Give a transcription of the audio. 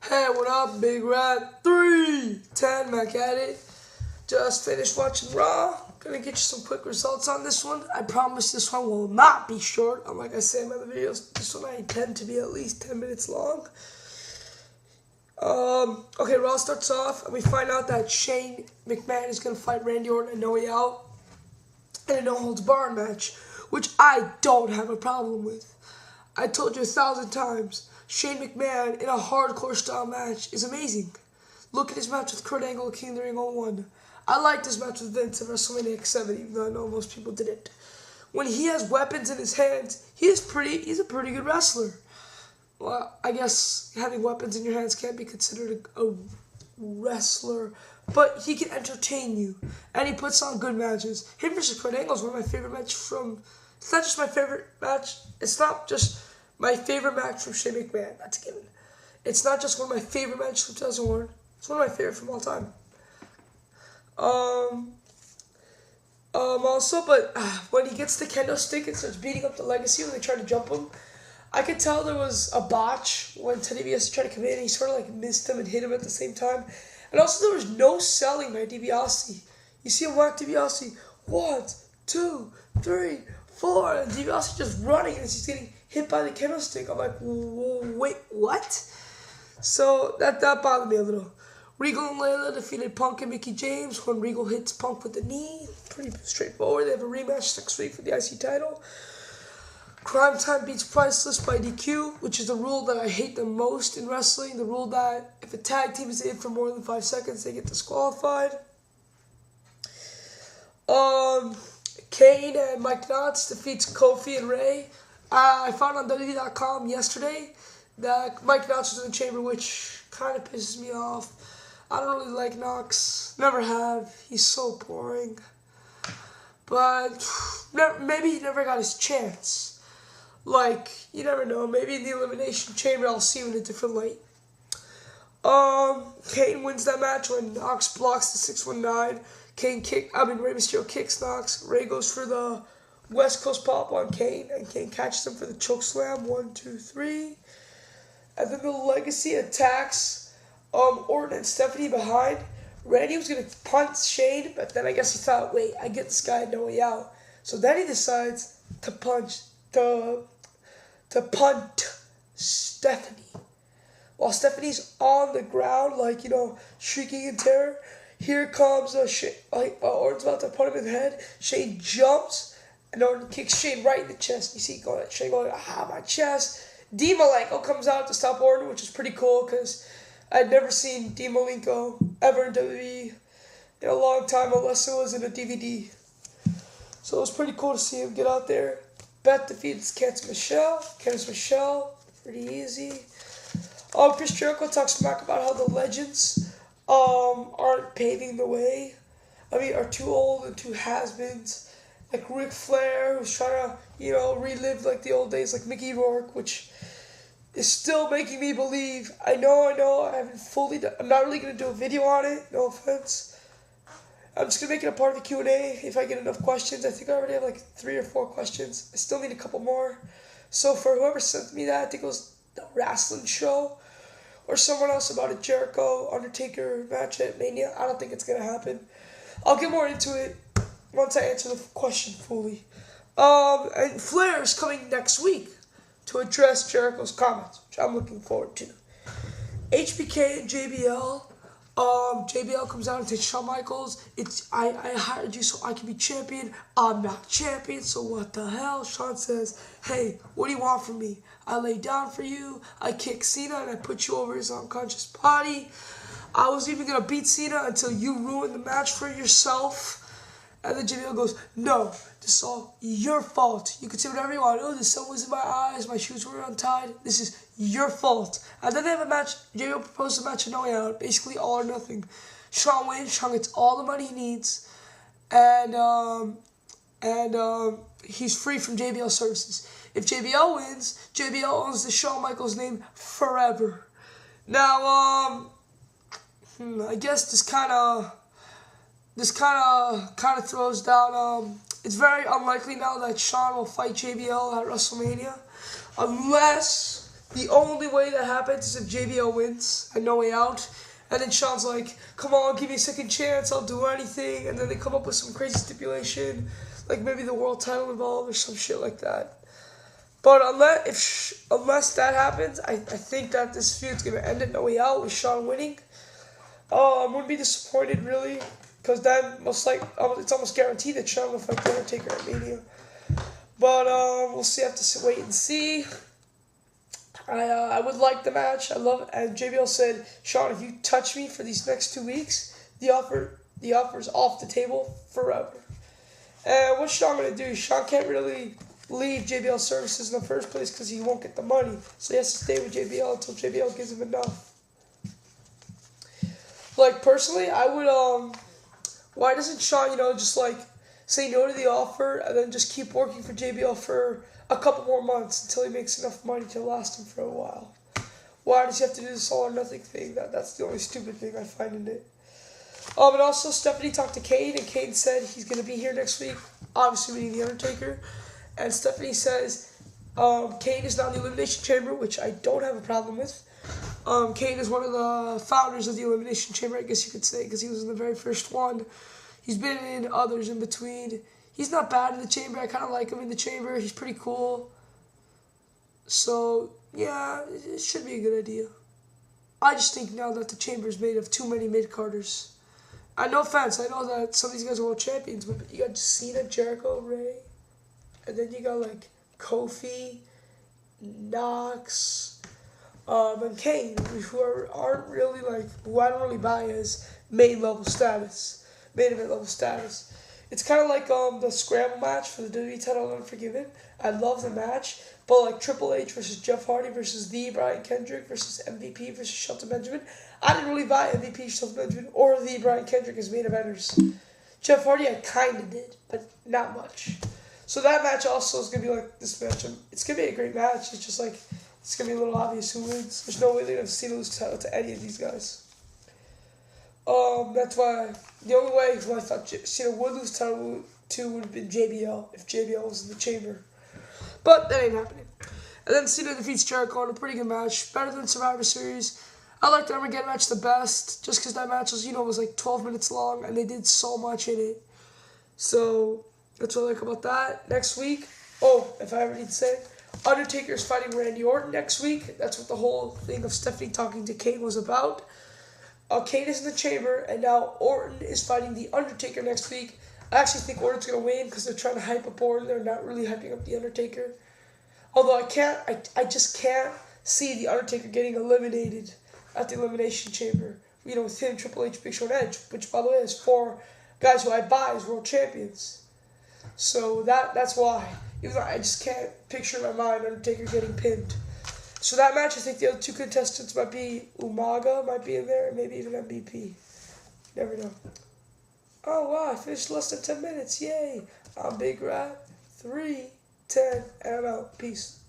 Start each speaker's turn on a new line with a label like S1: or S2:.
S1: Hey, what up, Big Rat? 3-10 back at it. Just finished watching Raw. Gonna get you some quick results on this one. I promise this one will not be short. Unlike I say in my other videos, this one I intend to be at least 10 minutes long. Okay, Raw starts off, and we find out that Shane McMahon is gonna fight Randy Orton at No Way Out in a no-holds-barred match, which I don't have a problem with. I told you 1,000 times, Shane McMahon in a hardcore style match is amazing. Look at his match with Kurt Angle at King of the Ring 01. I liked his match with Vince at WrestleMania X7, even though I know most people didn't. When he has weapons in his hands, he's a pretty good wrestler. Well, I guess having weapons in your hands can't be considered a wrestler, but he can entertain you, and he puts on good matches. Him versus Kurt Angle is one of my favorite matches from... It's not just my favorite match. It's not just my favorite match from Shane McMahon. That's a given. It's not just one of my favorite matches from 2001. It's one of my favorite from all time. Also, but when he gets the kendo stick and starts beating up the Legacy when they try to jump him, I could tell there was a botch when Teddy DiBiase tried to come in and he sort of like missed him and hit him at the same time. And also there was no selling by DiBiase. You see him whack DiBiase, 1, 2, 3, 4, and DiBiase just running and he's getting hit by the kendo stick. I'm like, wait, what? So that bothered me a little. Regal and Layla defeated Punk and Mickie James when Regal hits Punk with the knee. Pretty straightforward. They have a rematch next week for the IC title. Crime Time beats Priceless by DQ, which is the rule that I hate the most in wrestling. The rule that if a tag team is in for more than 5 seconds, they get disqualified. Kane and Mike Knox defeats Kofi and Ray. I found on WWE.com yesterday that Mike Knox was in the chamber, which kind of pisses me off. I don't really like Knox. Never have. He's so boring. But maybe he never got his chance. Like, you never know. Maybe in the Elimination Chamber I'll see him in a different light. Kane wins that match when Knox blocks the 619. Rey Mysterio kicks Knox. Ray goes for the West Coast pop on Kane, and Kane catches him for the choke slam. 1, 2, 3. And then the Legacy attacks Orton and Stephanie behind. Randy was going to punt Shane, but then I guess he thought, wait, I get this guy No Way Out. So then he decides to punt Stephanie. While Stephanie's on the ground, like, shrieking in terror, here comes Orton's about to put him in the head. Shane jumps, and Orton kicks Shane right in the chest. You see Shane going, my chest. Dean Malenko comes out to stop Orton, which is pretty cool, because I'd never seen Dean Malenko ever in WWE in a long time, unless it was in a DVD. So it was pretty cool to see him get out there. Beth defeats Candice Michelle, pretty easy. Chris Jericho talks smack about how the legends aren't paving the way. Are too old and too has-beens. Like Ric Flair, who's trying to, relive like the old days, like Mickey Rourke, which is still making me believe. I know, I haven't fully done. I'm not really going to do a video on it, no offense. I'm just going to make it a part of the Q&A if I get enough questions. I think I already have like 3 or 4 questions. I still need a couple more. So for whoever sent me that, I think it was the Wrestling Show or someone else about a Jericho Undertaker match at Mania. I don't think it's going to happen. I'll get more into it once I answer the question fully. And Flair is coming next week to address Jericho's comments, which I'm looking forward to. HBK and JBL. JBL comes out and takes Shawn Michaels. I hired you so I can be champion. I'm not champion, so what the hell? Shawn says, hey, what do you want from me? I lay down for you. I kick Cena and I put you over his unconscious body. I was even going to beat Cena until you ruined the match for yourself. And then JBL goes, no, this is all your fault. You can say whatever you want. Oh, the sun was in my eyes. My shoes were untied. This is your fault. And then they have a match. JBL proposes a match of No Way Out. Basically all or nothing. Shawn wins. Shawn gets all the money he needs. And he's free from JBL services. If JBL wins, JBL owns the Shawn Michaels name forever. Now, I guess this kind of throws down. It's very unlikely now that Shawn will fight JBL at WrestleMania, unless The only way that happens is if JBL wins and No Way Out. And then Shawn's like, come on, give me a second chance, I'll do anything. And then they come up with some crazy stipulation, like maybe the world title involved or some shit like that. But unless that happens, I think that this feud's going to end at No Way Out with Shawn winning. I wouldn't be disappointed, really, because then it's almost guaranteed that Shawn will fight The Undertaker at Mania. But we'll see. I have to wait and see. I would like the match. I love it. And JBL said, Shawn, if you touch me for these next 2 weeks, the offer's off the table forever. And what's Shawn going to do? Shawn can't really leave JBL services in the first place because he won't get the money. So he has to stay with JBL until JBL gives him enough. Like, personally, I would, why doesn't Shawn, just like say no to the offer and then just keep working for JBL for a couple more months until he makes enough money to last him for a while? Why does he have to do this all or nothing thing? That's the only stupid thing I find in it. And also Stephanie talked to Kane, and Kane said he's going to be here next week, obviously meeting The Undertaker. And Stephanie says Kane is now in the Elimination Chamber, which I don't have a problem with. Kane is one of the founders of the Elimination Chamber, I guess you could say, because he was in the very first one. He's been in others in between. He's not bad in the Chamber. I kind of like him in the Chamber. He's pretty cool. So, yeah, it should be a good idea. I just think now that the Chamber is made of too many mid-carders. No offense, I know that some of these guys are world champions, but you got Cena, Jericho, Ray, and then you got, like, Kofi, Knox, and Kane, who aren't really, like, who I don't really buy as main event level status. It's kind of like the scramble match for the WWE title on Unforgiven. I love the match, but like Triple H versus Jeff Hardy versus the Brian Kendrick versus MVP versus Shelton Benjamin, I didn't really buy MVP, Shelton Benjamin, or the Brian Kendrick as main eventers. Jeff Hardy I kind of did, but not much. So that match also is going to be like this match. It's going to be a great match. It's just like, it's going to be a little obvious who wins. There's no way they're going to see lose title to any of these guys. That's why the only way I thought Cena would lose title to would have been JBL if JBL was in the Chamber, but that ain't happening. And then Cena defeats Jericho in a pretty good match, better than Survivor Series. I like the Armageddon match the best, just because that match was like 12 minutes long and they did so much in it. So that's what I like about that. Next week, if I ever need to say, Undertaker's fighting Randy Orton next week. That's what the whole thing of Stephanie talking to Kane was about. Kane is in the Chamber, and now Orton is fighting The Undertaker next week. I actually think Orton's going to win because they're trying to hype up Orton. They're not really hyping up The Undertaker. Although I just can't see The Undertaker getting eliminated at the Elimination Chamber. With him, Triple H, Big Show, and Edge, which, by the way, is 4 guys who I buy as world champions. So that's why. Even though I just can't picture in my mind Undertaker getting pinned. So that match, I think the other 2 contestants might be Umaga, might be in there, and maybe even MVP. Never know. Oh, wow, I finished less than 10 minutes. Yay. I'm Big Rat. 3, 10, and I'm out. Peace.